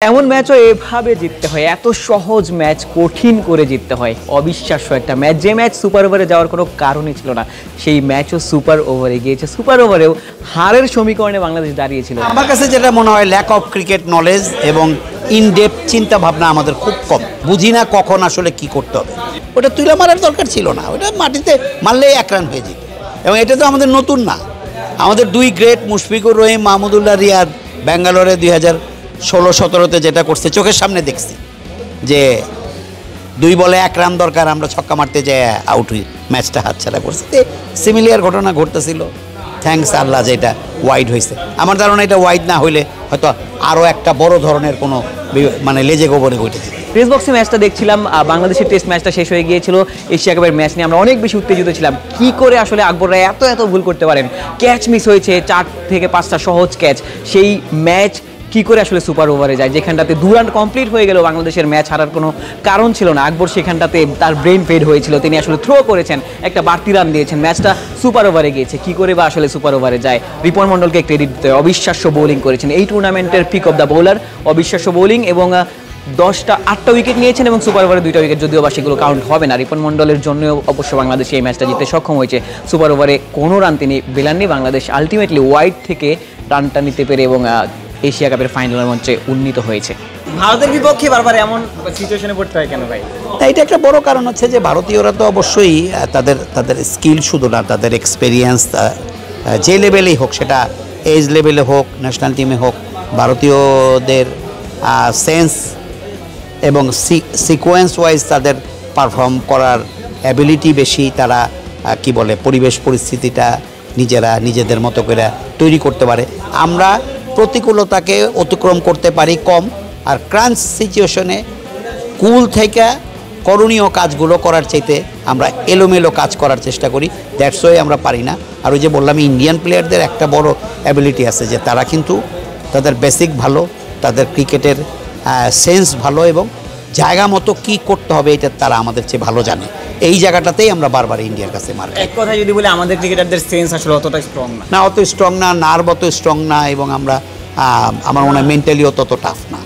এমন ম্যাচও এভাবে জিততে হয়, এত সহজ ম্যাচ কঠিন করে জিততে হয়। অবিশ্বাস্য একটা ম্যাচ, যে ম্যাচ সুপার ওভারে যাওয়ার কোনো কারণই ছিল না, সেই ম্যাচও সুপার ওভারে গিয়েছে। সুপার ওভারেও হারের সমীকরণে বাংলাদেশ দাঁড়িয়েছিল। আমার কাছে যেটা মনে হয়, ল্যাক অফ ক্রিকেট নলেজ এবং ইনডেপথ চিন্তা ভাবনা আমাদের খুব কম। বুঝি না কখন আসলে কি করতে হবে। ওটা তুলে মারার দরকার ছিল না, ওটা মাটিতে মারলেই এক রান হয়ে যেত। এবং এটা তো আমাদের নতুন না, আমাদের দুই গ্রেট মুশফিকুর রহিম, মাহমুদুল্লাহ রিয়াদ ব্যাঙ্গালোরে 2016-17-তে যেটা করছে চোখের সামনে দেখছি, যে 2 বলে 1 রান দরকার, আমরা ছক্কা মারতে যাই আউট হই, ম্যাচটা হাতছাড়া করছে। সিমিলিয়ার ঘটনা ঘটতেছিল। থ্যাঙ্কস আল্লাহ যে এটা ওয়াইড হয়েছে। আমার ধারণা এটা ওয়াইড না হইলে হয়তো আরও একটা বড় ধরনের কোনো মানে লেজে গোবরে ঘটেছে। প্রেস বক্সে ম্যাচটা দেখছিলাম, বাংলাদেশের টেস্ট ম্যাচটা শেষ হয়ে গিয়েছিল, এশিয়া কাপের ম্যাচ নিয়ে আমরা অনেক বেশি উত্তেজিত ছিলাম। কি করে আসলে আকবররা এত ভুল করতে পারেন? ক্যাচ মিস হয়েছে, 4 থেকে 5টা সহজ ক্যাচ। সেই ম্যাচ কি করে আসলে সুপার ওভারে যায়, যেখানটাতে 2 রান কমপ্লিট হয়ে গেল, বাংলাদেশের ম্যাচ হারার কোনো কারণ ছিল না। আকবর সেখানটাতে তার ব্রেন ফেড হয়েছিল, তিনি আসলে থ্রো করেছেন, একটা বাড়তি রান দিয়েছেন, ম্যাচটা সুপার ওভারে গিয়েছে। কি করে বা আসলে সুপার ওভারে যায়? রিপন মণ্ডলকে ক্রেডিট দিতে হয়, অবিশ্বাস্য বোলিং করেছেন, এই টুর্নামেন্টের পিক অফ দ্য বোলার, অবিশ্বাস্য বোলিং, এবং 8টা উইকেট নিয়েছেন এবং সুপার ওভারে 2টা উইকেট, যদিও বা সেগুলো কাউন্ট হবে না। রিপন মণ্ডলের জন্য অবশ্য বাংলাদেশ এই ম্যাচটা জিততে সক্ষম হয়েছে। সুপার ওভারে কোনো রান তিনি বেলাননি, বাংলাদেশ আলটিমেটলি ওয়াইড থেকে রানটা নিতে পেরে এবং এশিয়া কাপের ফাইনালের মঞ্চে উন্নীত হয়েছে। ভারতের বিপক্ষে বারবার এমন সিচুয়েশনে পড়তে হয় কেন ভাই? এটা একটা বড় কারণ হচ্ছে যে ভারতীয়রা তো অবশ্যই তাদের স্কিল শুধু না, তাদের এক্সপেরিয়েন্স যে লেভেলেই হোক, সেটা এজ লেভেলে হোক, ন্যাশনাল টিমে হোক, ভারতীয়দের সেন্স এবং সিকোয়েন্স ওয়াইজ তাদের পারফর্ম করার অ্যাবিলিটি বেশি। তারা কি বলে, পরিবেশ পরিস্থিতিটা নিজেদের মতো করে তৈরি করতে পারে। আমরা প্রতিকূলতাকে অতিক্রম করতে পারি কম, আর ক্রাঞ্চ সিচুয়েশনে কুল থেকে করণীয় কাজগুলো করার চাইতে আমরা এলোমেলো কাজ করার চেষ্টা করি। দ্যাটস ওয়াই আমরা পারি না। আর ওই যে বললাম, ইন্ডিয়ান প্লেয়ারদের একটা বড় অ্যাবিলিটি আছে, যে তারা কিন্তু তাদের বেসিক ভালো, তাদের ক্রিকেটের সেন্স ভালো, এবং জায়গা মতো কী করতে হবে এটা তারা আমাদের চেয়ে ভালো জানে। এই জায়গাটাতেই আমরা বারবার ইন্ডিয়ার কাছে মার। এক কথায় যদি বলি, আমাদের ক্রিকেটারদের সেন্স আসলে অতটা স্ট্রং না, অত স্ট্রং না, নার্ভ অত স্ট্রং না, এবং আমার মনে হয় মেন্টালিও তত টাফ না।